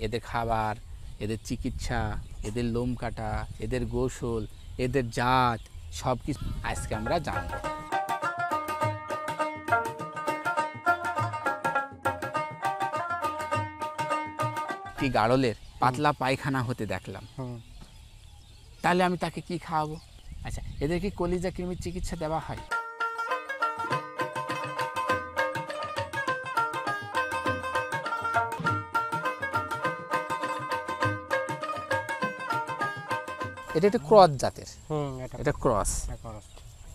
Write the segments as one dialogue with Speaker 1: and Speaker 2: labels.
Speaker 1: এদের খাবার, এদের চিকিৎসা, এদের লোম কাটা, এদের গোসল, এদের জাত সব কিছু আজকে আমরা জানব। কি গাড়লের পাতলা পায়খানা হতে দেখলাম, তাহলে আমি তাকে কি খাওয়াবো? আচ্ছা, এদের কি কলিজা কৃমির চিকিৎসা দেওয়া হয়? এটা একটা ক্রস জাতের, এটা ক্রস।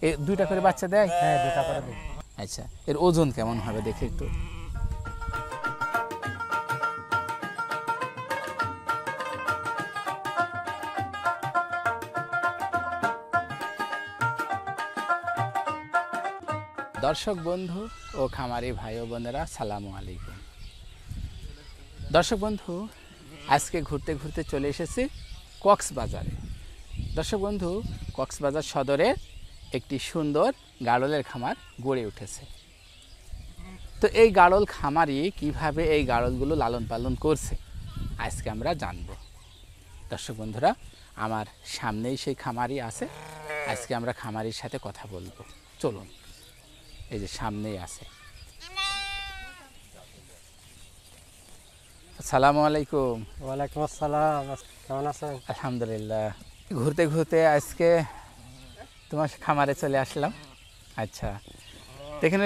Speaker 1: এ দুইটা করে বাচ্চা দেয়?
Speaker 2: হ্যাঁ, দুইটা করে দেয়।
Speaker 1: আচ্ছা, এর ওজন কেমন হবে দেখে একটু। দর্শক বন্ধু ও খামারি ভাই ও বোনেরা, সালামু আলাইকুম। দর্শক বন্ধু, আজকে ঘুরতে ঘুরতে চলে এসেছি কক্সবাজারে। দর্শক বন্ধু, কক্সবাজার সদরে একটি সুন্দর গাড়লের খামার গড়ে উঠেছে। তো এই গাড়ল খামারি কিভাবে এই গাড়লগুলো লালন পালন করছে আজকে আমরা জানব। দর্শক বন্ধুরা, আমার সামনেই সেই খামারি আছে, আজকে আমরা খামারির সাথে কথা বলবো। চলুন, এই যে সামনেই আছে। আসসালামু আলাইকুম।
Speaker 2: ওয়ালাইকুম আসসালাম, কেমন আছেন?
Speaker 1: আলহামদুলিল্লাহ। ঘুরতে ঘুরতে আজকে তোমার খামারে চলে আসলাম। আচ্ছা, এখানে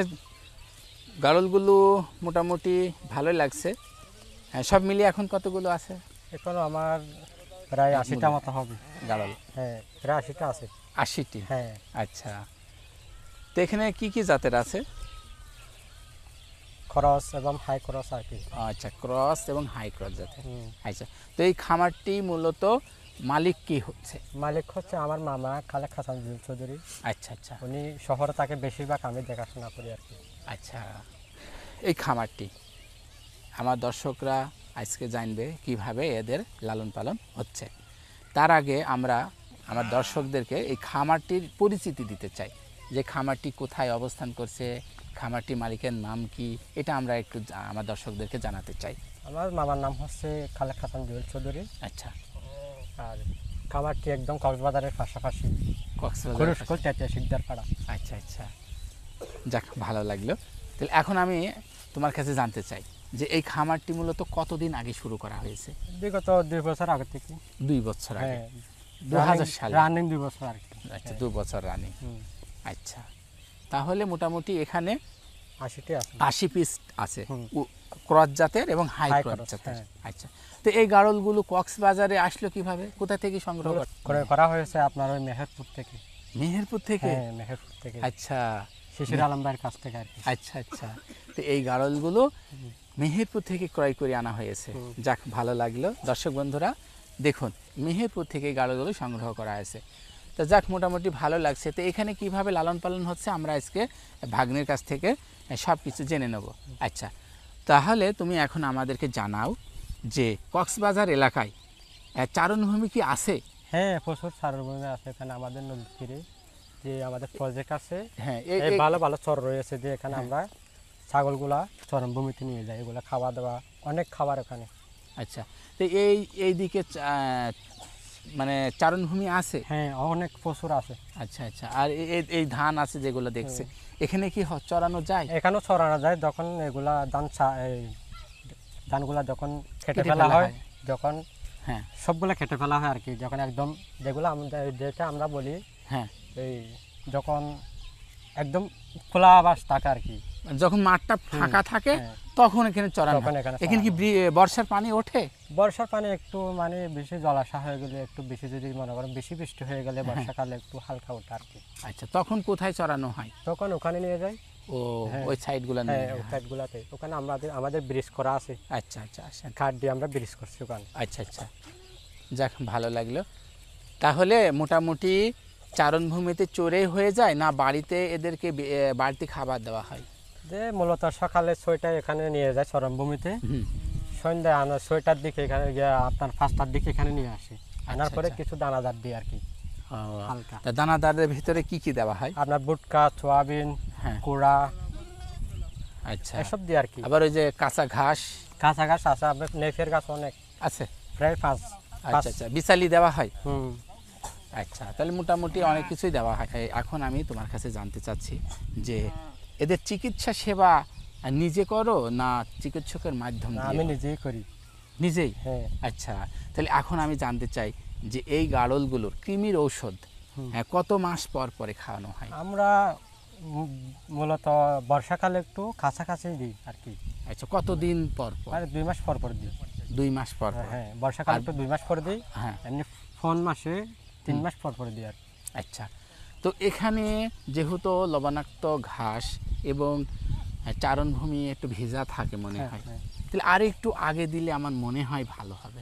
Speaker 1: গাড়লগুলো মোটামুটি ভালোই লাগছে। হ্যাঁ, সব মিলিয়ে এখন কতগুলো আছে?
Speaker 2: এখন আমার প্রায় 80টা মতো হবে
Speaker 1: গাড়ল।
Speaker 2: হ্যাঁ, প্রায় 80টা আছে।
Speaker 1: 80টি?
Speaker 2: হ্যাঁ।
Speaker 1: আচ্ছা, তো এখানে কি কি জাতের আছে?
Speaker 2: ক্রস এবং হাই ক্রস আর কি।
Speaker 1: আচ্ছা, ক্রস এবং হাই ক্রস জাতের। আচ্ছা, তো এই খামারটি মূলত মালিক কি হচ্ছে?
Speaker 2: মালিক হচ্ছে আমার মামা খালেক হাসান চৌধুরী।
Speaker 1: আচ্ছা আচ্ছা,
Speaker 2: উনি শহরে তাকে বেশিরভাগ আমি দেখাশোনা করি আর কি।
Speaker 1: আচ্ছা, এই খামারটি আমার দর্শকরা আজকে জানবে কিভাবে এদের লালন পালন হচ্ছে। তার আগে আমরা আমার দর্শকদেরকে এই খামারটির পরিচিতি দিতে চাই, যে খামারটি কোথায় অবস্থান করছে, খামারটি মালিকের নাম কি, এটা আমরা একটু আমার দর্শকদেরকে জানাতে চাই।
Speaker 2: আমার মামার নাম হচ্ছে খালেক হাসান চৌধুরী।
Speaker 1: আচ্ছা,
Speaker 2: আর খামারটি একদম কক্সবাজারের পাশাপাশি,
Speaker 1: কক্সবাজার
Speaker 2: শিকদারপাড়া।
Speaker 1: আচ্ছা আচ্ছা, যাক, ভালো লাগলো। তাহলে এখন আমি তোমার কাছে জানতে চাই যে এই খামারটি মূলত কতদিন আগে শুরু করা হয়েছে?
Speaker 2: বিগত 2 বছর আগে থেকে।
Speaker 1: 2 বছর আগে?
Speaker 2: হ্যাঁ,
Speaker 1: 2000 সালে
Speaker 2: রানিং 2 বছর আর কি।
Speaker 1: আচ্ছা, 2 বছর রানিং। আচ্ছা, তাহলে মোটামুটি এখানে 80 পিস আছে, ক্রস জাতের এবং হাই ক্রস জাতের। আচ্ছা, তো এই গাড়লগুলো কক্সবাজারে আসলো কিভাবে, কোথা থেকে সংগ্রহ
Speaker 2: করা হয়েছে? আপনার ওই মেহেরপুর থেকে।
Speaker 1: মেহেরপুর থেকে?
Speaker 2: হ্যাঁ, মেহেরপুর থেকে।
Speaker 1: আচ্ছা,
Speaker 2: শিশির আলম ভাইয়ের কাছ থেকে আর কি।
Speaker 1: আচ্ছা আচ্ছা, তো এই গাড়লগুলো মেহেরপুর থেকে ক্রয় করে আনা হয়েছে। যাক, ভালো লাগলো। দর্শক বন্ধুরা দেখুন, মেহেরপুর থেকে গাড়লগুলো সংগ্রহ করা হয়েছে। তো যাক, মোটামুটি ভালো লাগছে। তো এখানে কিভাবে লালন পালন হচ্ছে আমরা আজকে ভাগ্নের কাছ থেকে সব কিছু জেনে নেব। আচ্ছা, তাহলে তুমি এখন আমাদেরকে জানাও যে কক্সবাজার এলাকায় চারণভূমি কি আছে?
Speaker 2: হ্যাঁ, প্রচুর চারণভূমি আছে এখানে আমাদের নদীর তীরে। যে আমাদের প্রজেক্ট আছে,
Speaker 1: হ্যাঁ,
Speaker 2: এই ভালো ভালো চর রয়েছে, যে এখানে আমরা ছাগলগুলা চরণভূমিতে নিয়ে যাই, এগুলা খাওয়া দাওয়া, অনেক খাবার এখানে।
Speaker 1: আচ্ছা, তো এইদিকে মানে চারণভূমি আছে?
Speaker 2: হ্যাঁ, অনেক প্রচুর আছে।
Speaker 1: আচ্ছা আচ্ছা, আর এই ধান আছে যেগুলো দেখছে, এখানে কি চড়ানো যায়?
Speaker 2: এখানেও চড়ানো যায়, যখন এগুলা ধানগুলা যখন কেটে ফেলা হয়, যখন
Speaker 1: হ্যাঁ
Speaker 2: সবগুলা কেটে ফেলা হয় আর কি, যখন একদম যেগুলো যেটা আমরা বলি,
Speaker 1: হ্যাঁ,
Speaker 2: এই যখন একদম খোলা আবাস থাকে আর কি,
Speaker 1: যখন মাঠটা ফাঁকা থাকে তখন এখানে চড়ানো হয়। এখানে কি বর্ষার পানি ওঠে?
Speaker 2: বর্ষার পানি একটু মানে বেশি জলাশয় হয়ে গেলে, একটু বেশি যদি মনে করেন বেশি বৃষ্টি হয়ে গেলে বর্ষাকালে একটু হালকা ওঠে আর কি।
Speaker 1: আচ্ছা, তখন কোথায় চড়ানো হয়?
Speaker 2: তখন ওখানে নিয়ে যাই।
Speaker 1: ও, ওই সাইডগুলো?
Speaker 2: হ্যাঁ, ওই সাইডগুলোতে। ওখানে আমাদের ব্রিজ করা আছে।
Speaker 1: আচ্ছা আচ্ছা,
Speaker 2: কাঠ দিয়ে আমরা ব্রিজ করছি ওখানে।
Speaker 1: আচ্ছা আচ্ছা, যাক, ভালো লাগলো। তাহলে মোটামুটি চারণভূমিতে চড়ে হয়ে যায় না বাড়িতে এদেরকে বাড়তি খাবার দেওয়া হয়?
Speaker 2: যে মূলত সকালে 6টায় এখানে নিয়ে যায় চরণভূমিতে, সন্ধ্যায় 6টার দিকে এখানে আপনার 5টার দিকে এখানে নিয়ে আসি। আনার পরে কিছু দানাদার দিই আর কি, হালকা।
Speaker 1: দানাদারের ভিতরে কি কি দেওয়া হয়?
Speaker 2: আপনার বুটকা, সোয়াবিন, কুড়া, আচ্ছা এসব দিয়ে আর কি।
Speaker 1: আবার ওই যে কাঁচা ঘাস
Speaker 2: আছে, আপনার নেফের গাছ অনেক
Speaker 1: আছে,
Speaker 2: প্রায় 5।
Speaker 1: আচ্ছা আচ্ছা, বিচালি দেওয়া হয়।
Speaker 2: হুম।
Speaker 1: আচ্ছা, তাহলে মোটামুটি অনেক কিছুই দেওয়া হয়। এখন আমি তোমার কাছে জানতে চাচ্ছি যে এদের চিকিৎসা সেবা নিজে করো না চিকিৎসকের মাধ্যমে?
Speaker 2: আমি নিজেই করি।
Speaker 1: নিজেই?
Speaker 2: হ্যাঁ।
Speaker 1: আচ্ছা, তাহলে এখন আমি জানতে চাই যে এই গাড়লগুলোর কৃমির ঔষধ কত মাস পর পরে খাওয়ানো হয়?
Speaker 2: আমরা মূলত বর্ষাকালে একটু কাছাকাছি দিই আর কি।
Speaker 1: আচ্ছা, কতদিন পর পর?
Speaker 2: 2 মাস পর পর দিই।
Speaker 1: 2 মাস পর পর?
Speaker 2: হ্যাঁ, বর্ষাকালে একটু 2 মাস পর দিই।
Speaker 1: হ্যাঁ,
Speaker 2: এমনি ফোন মাসে 3 মাস পর পর দিই আর।
Speaker 1: আচ্ছা, তো এখানে যেহেতু লবণাক্ত ঘাস এবং চারণভূমি একটু ভেজা থাকে মনে হয়, তাহলে আর একটু আগে দিলে আমার মনে হয় ভালো হবে।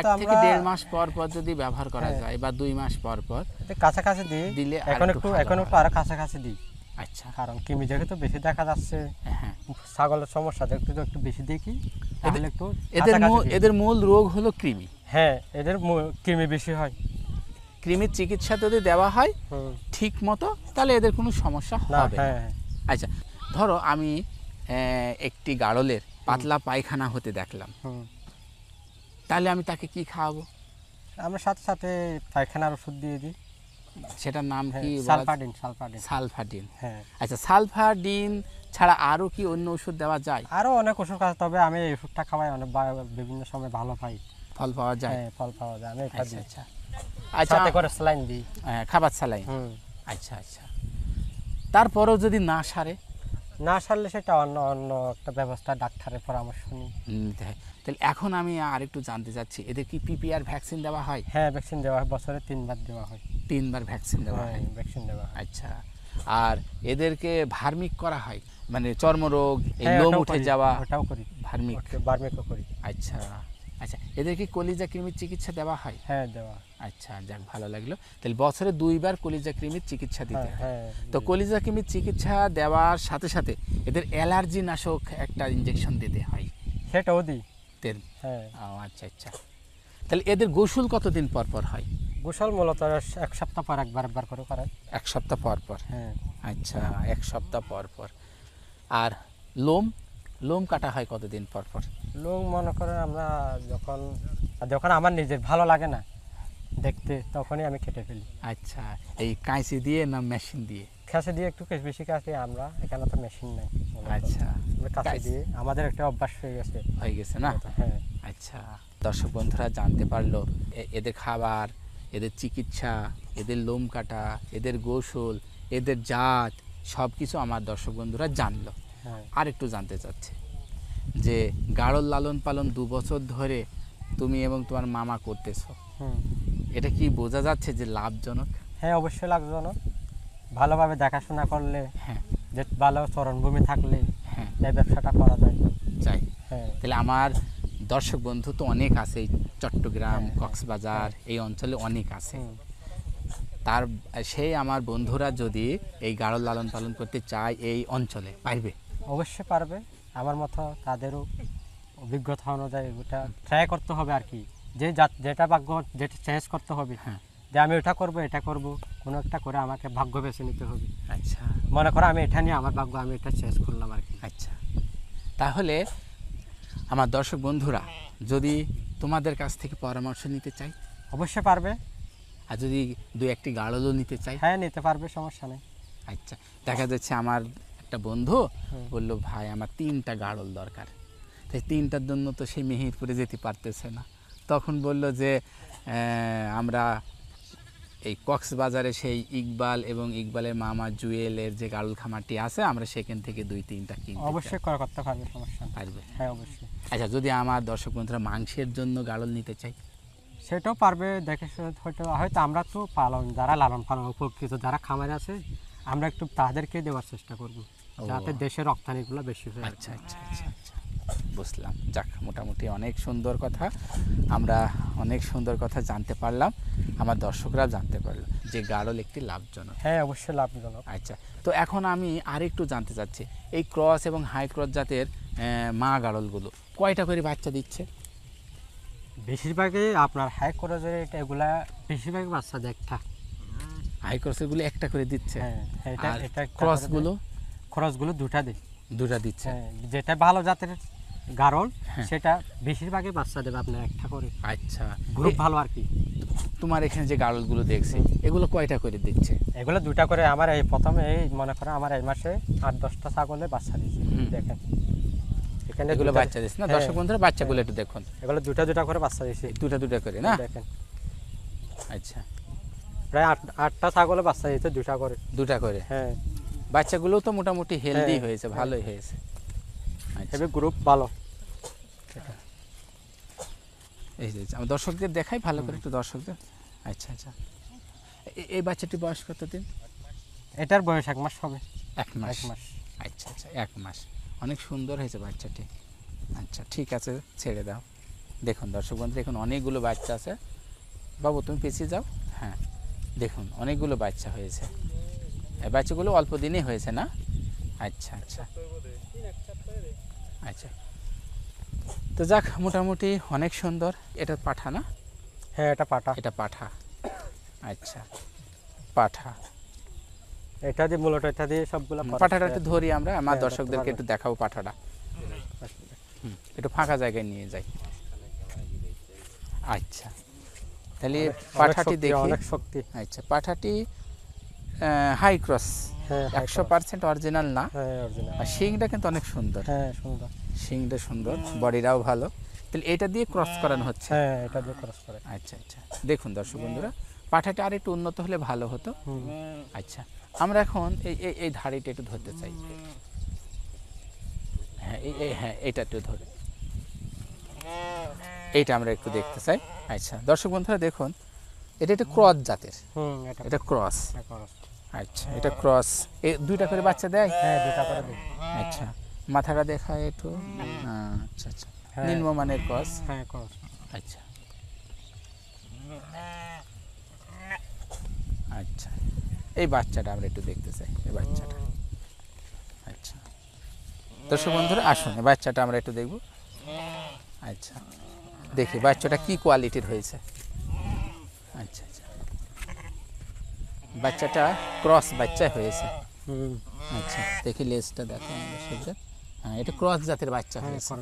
Speaker 1: 1 থেকে 1.5 মাস পর পর যদি ব্যবহার করা যায় বা 2 মাস পর পর
Speaker 2: কাছাকাছি দিলে এখন একটু আরো কাছাকাছি দিই।
Speaker 1: আচ্ছা,
Speaker 2: কারণ কৃমি যেহেতু বেশি দেখা যাচ্ছে,
Speaker 1: হ্যাঁ,
Speaker 2: ছাগলের সমস্যা একটু বেশি দেখি, তাহলে একটু
Speaker 1: এদের মূল রোগ হলো কৃমি।
Speaker 2: হ্যাঁ, এদের কৃমি বেশি হয়।
Speaker 1: কৃমির চিকিৎসা যদি দেওয়া হয় ঠিক মতো, তাহলে এদের কোনো সমস্যা হবে না। আচ্ছা, ধরো আমি একটি গাড়লের পাতলা পায়খানা হতে দেখলাম, তাহলে আমি তাকে কি খাওয়াবো?
Speaker 2: আমরা সাথে সাথে পায়খানার ওষুধ দিয়ে দিই।
Speaker 1: সেটার নাম কি? সালফাডিন।
Speaker 2: হ্যাঁ।
Speaker 1: আচ্ছা, সালফাডিন ছাড়া আরো কি অন্য ওষুধ দেওয়া যায়?
Speaker 2: আরো অনেক ওষুধ আছে, তবে আমি এই ওষুধটা খাওয়াই, অনেক বিভিন্ন সময় ভালো পাই,
Speaker 1: ফল পাওয়া যায়।
Speaker 2: হ্যাঁ, ফল পাওয়া যায়। আমি এটা দিই।
Speaker 1: আচ্ছা আচ্ছা,
Speaker 2: সাথে করে স্যালাইন দিই।
Speaker 1: হ্যাঁ, খাবার স্যালাইন। আচ্ছা আচ্ছা, তারপরেও যদি না সারলে সেটা অন্য একটা ব্যবস্থা, ডাক্তারের পরামর্শ নিতে হয়। তাহলে এখন আমি আরেকটু জানতে চাচ্ছি, এদের কি পিপিআর ভ্যাকসিন দেওয়া হয়?
Speaker 2: হ্যাঁ, ভ্যাকসিন দেওয়া হয়, বছরে 3 বার দেওয়া হয়।
Speaker 1: 3 বার ভ্যাকসিন দেওয়া হয়?
Speaker 2: ভ্যাকসিন দেওয়া হয়।
Speaker 1: আচ্ছা, আর এদেরকে ভার্মিক করা হয়, মানে চর্মরোগ, লোম উঠে যাওয়া?
Speaker 2: ওটাও করি, ভার্মিকও করি।
Speaker 1: আচ্ছা আচ্ছা, এদেরকে কলিজা কৃমির চিকিৎসা দেওয়া হয়?
Speaker 2: হ্যাঁ, দেওয়া।
Speaker 1: আচ্ছা, যাক, ভালো লাগলো। তাহলে বছরে 2 বার কলিজা কৃমির চিকিৎসা দিতে হয়। তো কলিজা কৃমির চিকিৎসা দেওয়ার সাথে সাথে এদের অ্যালার্জি নাশক একটা ইনজেকশন দিতে হয়,
Speaker 2: সেটাও দিই।
Speaker 1: হ্যাঁ। আচ্ছা আচ্ছা, তাহলে এদের গোসল কতদিন পর পর হয়?
Speaker 2: গোসল মূলত 1 সপ্তাহ পর একবার করে করায়।
Speaker 1: 1 সপ্তাহ পর পর?
Speaker 2: হ্যাঁ।
Speaker 1: আচ্ছা, 1 সপ্তাহ পর পর। আর লোম কাটা হয় কতদিন পর পর?
Speaker 2: লোম মনে করেন আমরা যখন আমার নিজের ভালো লাগে না দেখতে, তখনই আমি কেটে ফেলি।
Speaker 1: আচ্ছা, এই কাঁচি দিয়ে না মেশিন দিয়ে?
Speaker 2: কাঁচি দিয়ে একটু বেশি কাটি, আমরা এখানে তো মেশিন নাই।
Speaker 1: আচ্ছা,
Speaker 2: কাঁচি দিয়ে আমাদের একটা অভ্যাস হয়ে গেছে
Speaker 1: না?
Speaker 2: হ্যাঁ।
Speaker 1: আচ্ছা, দর্শক বন্ধুরা জানতে পারলো এদের খাবার, এদের চিকিৎসা, এদের লোম কাটা, এদের গোসল, এদের জাত, সব কিছু আমার দর্শক বন্ধুরা জানলো। আর একটু জানতে চাচ্ছে যে গাড়ল লালন পালন 2 বছর ধরে তুমি এবং তোমার মামা করতেছো, এটা কি বোঝা যাচ্ছে যে লাভজনক?
Speaker 2: হ্যাঁ, অবশ্যই লাভজনক। ভালোভাবে দেখাশোনা করলে,
Speaker 1: হ্যাঁ,
Speaker 2: যে ভালো চরণভূমি থাকলে,
Speaker 1: হ্যাঁ,
Speaker 2: এই ব্যবসাটা করা যায়।
Speaker 1: হ্যাঁ, তাহলে আমার দর্শক বন্ধু তো অনেক আছে, চট্টগ্রাম, কক্সবাজার এই অঞ্চলে অনেক আছে। সেই আমার বন্ধুরা যদি এই গাড়ল লালন পালন করতে চায় এই অঞ্চলে, পারবে?
Speaker 2: অবশ্যই পারবে। আমার মতো তাদেরও অভিজ্ঞতা অনুযায়ী ওটা ট্রাই করতে হবে আর কি, যেটা ভাগ্য, যেটা চেঞ্জ করতে হবে।
Speaker 1: হ্যাঁ,
Speaker 2: যে আমি এটা করব, কোনো একটা করে আমাকে ভাগ্য বেছে নিতে হবে।
Speaker 1: আচ্ছা,
Speaker 2: মনে করো আমি এটা নিয়ে আমার ভাগ্য, আমি এটা চেঞ্জ করলাম আর কি।
Speaker 1: আচ্ছা, তাহলে আমার দর্শক বন্ধুরা যদি তোমাদের কাছ থেকে পরামর্শ নিতে চাই?
Speaker 2: অবশ্যই পারবে।
Speaker 1: আর যদি 2-1টি গাড়লও নিতে চাই?
Speaker 2: হ্যাঁ, নিতে পারবে, সমস্যা নেই।
Speaker 1: আচ্ছা, দেখা যাচ্ছে আমার একটা বন্ধু বললো, ভাই আমার 3টা গাড়ল দরকার, তাই 3টার জন্য তো সেই মেহেরপুরে যেতে পারতেছে না। তখন বলল যে আমরা এই কক্সবাজারে সেই ইকবাল এবং ইকবালের মামা জুয়েলের যে গাড়ল খামারটি আছে, আমরা সেখান থেকে 2-3টা কিনতে।
Speaker 2: অবশ্যই করতে পারবে, সমস্যা
Speaker 1: পারবে?
Speaker 2: হ্যাঁ, অবশ্যই।
Speaker 1: আচ্ছা, যদি আমার দর্শক বন্ধুরা মাংসের জন্য গাড়ল নিতে চাই?
Speaker 2: সেটাও পারবে। দেখে হয়তো আমরা তো যারা লালন পালন উপকৃত, যারা খামারে আছে, আমরা একটু তাদেরকে দেওয়ার চেষ্টা করব, যাতে দেশের রপ্তানিগুলো বেশি হয়।
Speaker 1: আচ্ছা আচ্ছা আচ্ছা আচ্ছা, বুঝলাম। যাক, মোটামুটি অনেক সুন্দর কথা, আমরা অনেক সুন্দর কথা জানতে পারলাম, আমার দর্শকরা জানতে পারলো যে গাড়ল একটি লাভজনক।
Speaker 2: হ্যাঁ, অবশ্যই লাভজনক।
Speaker 1: আচ্ছা, তো এখন আমি আরেকটু জানতে চাচ্ছি, এই ক্রস এবং হাই ক্রস জাতের মা গাড়লগুলো কয়টা করে বাচ্চা দিচ্ছে?
Speaker 2: বেশিরভাগই আপনার হাই ক্রসের এগুলা বেশিরভাগ বাচ্চা একটা।
Speaker 1: হাই ক্রসেরগুলো একটা করে দিচ্ছে?
Speaker 2: হ্যাঁ, এটা
Speaker 1: ক্রসগুলো
Speaker 2: 2টা দেয়।
Speaker 1: দুটা দিচ্ছে।
Speaker 2: হ্যাঁ, যেটা ভালো জাতের গারল
Speaker 1: হ্যাঁ।
Speaker 2: সেটা বেশিরভাগই বাচ্চা দেবে আপনার একটা করে।
Speaker 1: আচ্ছা,
Speaker 2: গ্রুপ ভালো আর কি।
Speaker 1: তোমার এখানে যে গাড়লগুলো দেখছি এগুলো কয়টা করে দিচ্ছে?
Speaker 2: এগুলো দুটা করে। আমার এই প্রথমে এই মনে করো আমার এই মাসে 8-10টা ছাগলে বাচ্চা দিয়েছে। দেখেন এখানে
Speaker 1: এগুলো
Speaker 2: দুটা-
Speaker 1: বাচ্চা দিচ্ছে না?
Speaker 2: হ্যাঁ,
Speaker 1: দর্শক বন্ধুরা বাচ্চাগুলো একটু দেখুন,
Speaker 2: এগুলো দুটা দুটা করে বাচ্চা দিয়েছে।
Speaker 1: দুটা করে না?
Speaker 2: দেখেন
Speaker 1: আচ্ছা,
Speaker 2: প্রায় 8টা ছাগলে বাচ্চা দিয়েছে দুটা করে।
Speaker 1: হ্যাঁ,
Speaker 2: হ্যাঁ,
Speaker 1: বাচ্চাগুলো তো মোটামুটি হেলদি
Speaker 2: হ্যাঁ,
Speaker 1: হয়েছে, ভালোই হয়েছে। আচ্ছা,
Speaker 2: হেভি গ্রুপ ভালো।
Speaker 1: এই যে আমি দর্শকদের দেখাই ভালো করে একটু দর্শকদের। আচ্ছা আচ্ছা, এই বাচ্চাটি বয়স কতদিন?
Speaker 2: এটার বয়স 1 মাস হবে।
Speaker 1: 1 মাস।
Speaker 2: 1 মাস।
Speaker 1: আচ্ছা আচ্ছা, 1 মাস। অনেক সুন্দর হয়েছে বাচ্চাটি। আচ্ছা ঠিক আছে, ছেড়ে দাও। দেখুন দর্শক বন্ধু, দেখুন অনেকগুলো বাচ্চা আছে। বাবু তুমি পিছিয়ে যাও। হ্যাঁ, দেখুন অনেকগুলো বাচ্চা হয়েছে। এই বাচ্চাগুলো অল্প দিনেই হয়েছে না? আচ্ছা আচ্ছা আচ্ছা, তো যাক মোটামুটি অনেক সুন্দর। এটা পাঠা না?
Speaker 2: হ্যাঁ, এটা পাটা।
Speaker 1: এটা পাঠা। আচ্ছা, পাঠা।
Speaker 2: এটা দিয়ে মূলত এটা দিয়ে সবগুলো করা।
Speaker 1: পাঠাটা একটু ধরি আমরা, আমার
Speaker 2: হ্যাঁ,
Speaker 1: দর্শকদেরকে একটু দেখাবো পাঠাটা। একটু ফাঁকা জায়গায় নিয়ে যাই। আচ্ছা, তাহলে পাঠাটি দেখি।
Speaker 2: অনেক শক্তি।
Speaker 1: আচ্ছা, পাঠাটি হাই ক্রস,
Speaker 2: হ্যাঁ,
Speaker 1: 100% অরিজিনাল না।
Speaker 2: হ্যাঁ, অরিজিনাল।
Speaker 1: আর শিংটা কিন্তু অনেক সুন্দর।
Speaker 2: হ্যাঁ, সুন্দর।
Speaker 1: শিংটা সুন্দর, বডিটাও ভালো। তাহলে এটা দিয়ে ক্রস করানো হচ্ছে।
Speaker 2: হ্যাঁ, এটা দিয়ে ক্রস করে।
Speaker 1: আচ্ছা আচ্ছা, দেখুন দর্শক বন্ধুরা, পাঠাটা আর একটু উন্নত হলে ভালো হতো। আচ্ছা, আমরা এখন এই ধাড়িটা একটু ধরতে চাই। হ্যাঁ, হ্যাঁ এইটা একটু ধরে, এইটা আমরা একটু দেখতে চাই। আচ্ছা দর্শক বন্ধুরা দেখুন, এটা একটু ক্রস জাতের। এটা ক্রস। আচ্ছা, এটা ক্রস। এই দুইটা করে বাচ্চা দেয়?
Speaker 2: হ্যাঁ, দুটা করে দেয়।
Speaker 1: আচ্ছা, মাথাটা দেখায় একটু। আচ্ছা আচ্ছা, নিম্নমানের ক্রস।
Speaker 2: হ্যাঁ, ক্রস।
Speaker 1: আচ্ছা আচ্ছা, এই বাচ্চাটা আমরা একটু দেখতে চাই, এই বাচ্চাটা। আচ্ছা দর্শক বন্ধুরা আসুন, এই বাচ্চাটা আমরা একটু দেখব। আচ্ছা, দেখি বাচ্চাটা কি কোয়ালিটির হয়েছে। আচ্ছা আচ্ছা, বাচ্চাটা ক্রস বাচ্চা হয়েছে। আচ্ছা, দেখি লেজটা দেখো আমাদের সাথে। হ্যাঁ, এটা ক্রস জাতের বাচ্চা হয়েছে।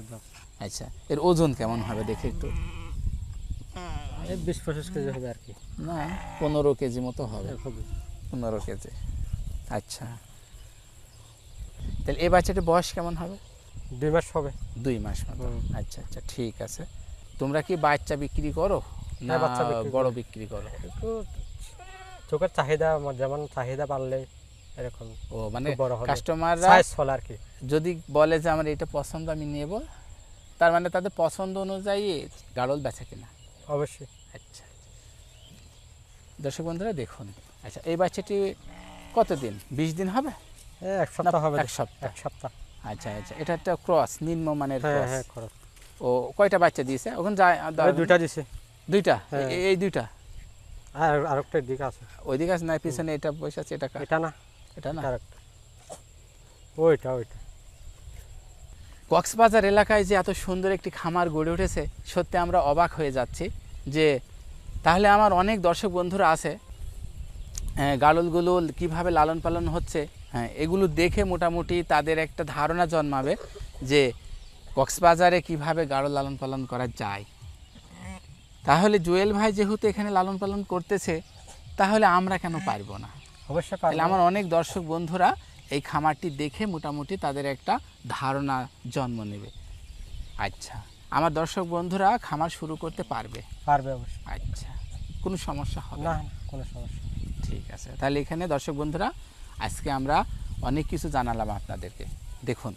Speaker 1: আচ্ছা, এর ওজন কেমন হবে দেখি একটু।
Speaker 2: 20-25 কেজি হবে আর কি।
Speaker 1: না, 15 কেজি মতো হবে। 15 কেজি। আচ্ছা, তাহলে এই বাচ্চাটির বয়স কেমন হবে?
Speaker 2: 2 মাস হবে।
Speaker 1: 2 মাস মতো। আচ্ছা আচ্ছা, ঠিক আছে। তোমরা কি বাচ্চা বিক্রি করো না
Speaker 2: বাচ্চা বিক্রি
Speaker 1: বড়
Speaker 2: করি।
Speaker 1: বিক্রি করো?
Speaker 2: একটু চোখের চাহিদা, যেমন চাহিদা বাড়লে এরকম।
Speaker 1: ও মানে
Speaker 2: বড় হলে
Speaker 1: কাস্টমাররা
Speaker 2: সাইজ ফল আর কি।
Speaker 1: যদি বলে যে আমার এটা পছন্দ আমি নেব, তার মানে তাদের পছন্দ অনুযায়ী গাড়ল বেচা কিনা?
Speaker 2: অবশ্যই।
Speaker 1: আচ্ছা, দর্শক বন্ধুরা দেখুন। আচ্ছা, এই বাচ্চাটি কতদিন? 20 দিন হবে?
Speaker 2: 1 সপ্তাহ হবে।
Speaker 1: 1 সপ্তাহ।
Speaker 2: 1 সপ্তাহ।
Speaker 1: আচ্ছা আচ্ছা, এটা একটা ক্রস, নিম্নমানের
Speaker 2: হ্যাঁ,
Speaker 1: ক্রস।
Speaker 2: হ্যাঁ, খরচ।
Speaker 1: ও কয়টা বাচ্চা দিয়েছে? ওখানে যায়
Speaker 2: দুইটা দিছে।
Speaker 1: দুইটা?
Speaker 2: হ্যাঁ।
Speaker 1: এই দুইটা?
Speaker 2: আর আরেকটা দিকে আছে।
Speaker 1: ওইদিকে আছে না পিছনে? এটা বসে আছে, এটা কার?
Speaker 2: এটা না,
Speaker 1: এটা না,
Speaker 2: আরেকটা। ওইটা।
Speaker 1: কক্সবাজার এলাকায় যে এত সুন্দর একটি খামার গড়ে উঠেছে, সত্যি আমরা অবাক হয়ে যাচ্ছি। যে তাহলে আমার অনেক দর্শক বন্ধুরা আছে, গাড়লগুলো কিভাবে লালন পালন হচ্ছে, হ্যাঁ এগুলো দেখে মোটামুটি তাদের একটা ধারণা জন্মাবে যে কক্সবাজারে কিভাবে গাড়ল লালন পালন করা যায়। তাহলে জুয়েল ভাই যেহেতু এখানে লালন পালন করতেছে, তাহলে আমরা কেন পারবো না?
Speaker 2: অবশ্যই।
Speaker 1: তাহলে আমার অনেক দর্শক বন্ধুরা এই খামারটি দেখে মোটামুটি তাদের একটা ধারণা জন্ম নেবে। আচ্ছা, আমার দর্শক বন্ধুরা খামার শুরু করতে পারবে?
Speaker 2: অবশ্যই।
Speaker 1: আচ্ছা, কোনো সমস্যা হবে
Speaker 2: না,
Speaker 1: না?
Speaker 2: কোনো সমস্যা।
Speaker 1: ঠিক আছে, তাহলে এখানে দর্শক বন্ধুরা আজকে আমরা অনেক কিছু জানালাম আপনাদেরকে। দেখুন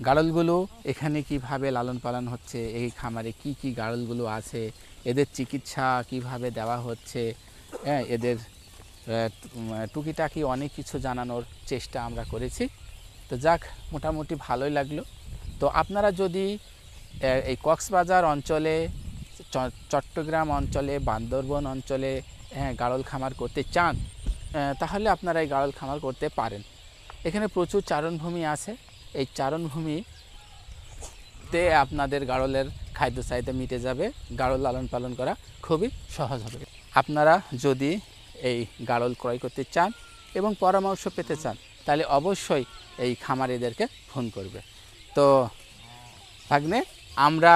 Speaker 1: গাড়লগুলো এখানে কিভাবে লালন পালন হচ্ছে, এই খামারে কি কি গাড়লগুলো আছে, এদের চিকিৎসা কিভাবে দেওয়া হচ্ছে, হ্যাঁ এদের টুকিটাকি অনেক কিছু জানানোর চেষ্টা আমরা করেছি। তো যাক, মোটামুটি ভালোই লাগলো। তো আপনারা যদি এই কক্সবাজার অঞ্চলে, চট্টগ্রাম অঞ্চলে, বান্দরবন অঞ্চলে গাড়ল খামার করতে চান, তাহলে আপনারা এই গাড়ল খামার করতে পারেন। এখানে প্রচুর চারণভূমি আছে। এই চারণভূমিতে আপনাদের গাড়লের খাদ্য চাহিদা মিটে যাবে। গাড়ল লালন পালন করা খুবই সহজ হবে। আপনারা যদি এই গাড়ল ক্রয় করতে চান এবং পরামর্শ পেতে চান, তাহলে অবশ্যই এই খামারিদেরকে ফোন করবে। তো ভাগ্নে, আমরা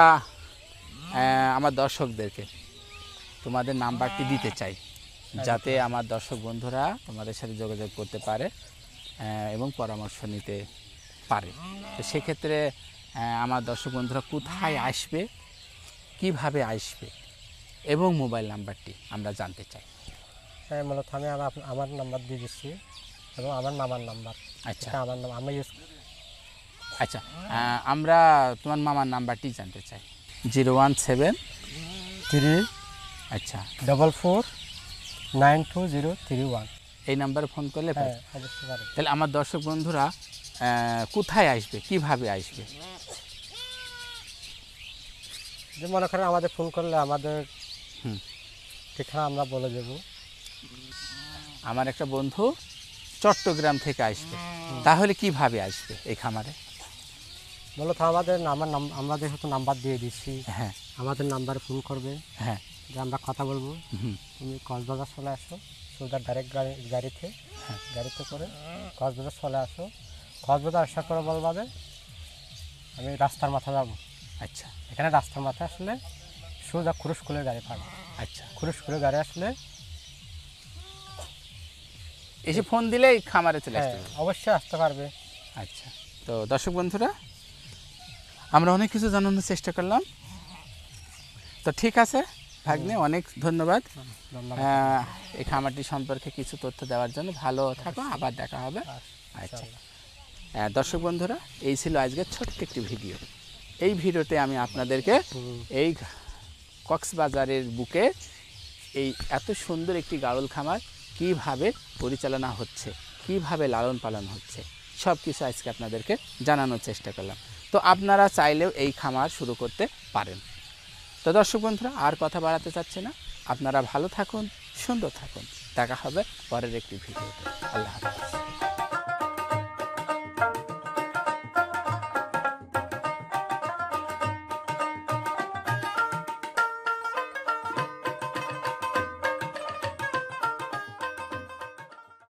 Speaker 1: আমার দর্শকদেরকে তোমাদের নাম্বারটি দিতে চাই, যাতে আমার দর্শক বন্ধুরা তোমাদের সাথে যোগাযোগ করতে পারে এবং পরামর্শ নিতে পারে। তো সেক্ষেত্রে আমার দর্শক বন্ধুরা কোথায় আসবে, কিভাবে আসবে এবং মোবাইল নাম্বারটি আমরা জানতে চাই।
Speaker 2: হ্যাঁ, মূলত আমি আমার নাম্বার দিয়ে দিচ্ছি এবং আমার মামার নাম্বার।
Speaker 1: আচ্ছা,
Speaker 2: আমার নাম আমি ইউজ।
Speaker 1: আচ্ছা, আমরা তোমার মামার নাম্বারটি জানতে চাই। 017 আচ্ছা
Speaker 2: 449231।
Speaker 1: এই নাম্বারে ফোন করলে
Speaker 2: হ্যাঁ, অবশ্যই পারে।
Speaker 1: তাহলে আমার দর্শক বন্ধুরা কোথায় আসবে, কিভাবে আসবে?
Speaker 2: যে মনে করেন আমাদের ফোন করলে আমাদের ঠিকানা আমরা বলে দেব।
Speaker 1: আমার একটা বন্ধু চট্টগ্রাম থেকে আসবে, তাহলে কিভাবে আসবে এই খামারে?
Speaker 2: মূলত আমরা যেহেতু নাম্বার দিয়ে দিচ্ছি,
Speaker 1: হ্যাঁ,
Speaker 2: আমাদের নাম্বারে ফোন করবে।
Speaker 1: হ্যাঁ,
Speaker 2: যে আমরা কথা বলবো, তুমি কক্সবাজার চলে আসো, সোজা ডাইরেক্ট গাড়িতে করে কক্সবাজার চলে আসো। কক্সবাজার আসার পরে বলবাবে আমি রাস্তার মাথা যাবো।
Speaker 1: আচ্ছা,
Speaker 2: এখানে রাস্তার মাথায় আসলে সোজা খুরুশকুলের গাড়ি পাবে।
Speaker 1: আচ্ছা,
Speaker 2: খুরুশকুলের গাড়ি আসলে
Speaker 1: এসে ফোন দিলেই খামারে চলে আসতে হবে।
Speaker 2: অবশ্যই আসতে পারবে।
Speaker 1: আচ্ছা, তো দর্শক বন্ধুরা, আমরা অনেক কিছু জানানোর চেষ্টা করলাম। তো ঠিক আছে ভাগ্নে, অনেক ধন্যবাদ এই খামারটি সম্পর্কে কিছু তথ্য দেওয়ার জন্য। ভালো থাকো, আবার দেখা হবে। আচ্ছা, দর্শক বন্ধুরা, এই ছিল আজকের ছোট্ট একটি ভিডিও। এই ভিডিওতে আমি আপনাদেরকে এই কক্সবাজারের বুকে এই এত সুন্দর একটি গাড়ল খামার কিভাবে পরিচালনা হচ্ছে, কিভাবে লালন পালন হচ্ছে, সব কিছু আজকে আপনাদেরকে জানানোর চেষ্টা করলাম। তো আপনারা চাইলেও এই খামার শুরু করতে পারেন। তো দর্শক বন্ধুরা, আর কথা বাড়াতে চাচ্ছি না, আপনারা ভালো থাকুন, সুন্দর থাকুন। দেখা হবে পরের একটি ভিডিওতে। আল্লাহ হাফেজ।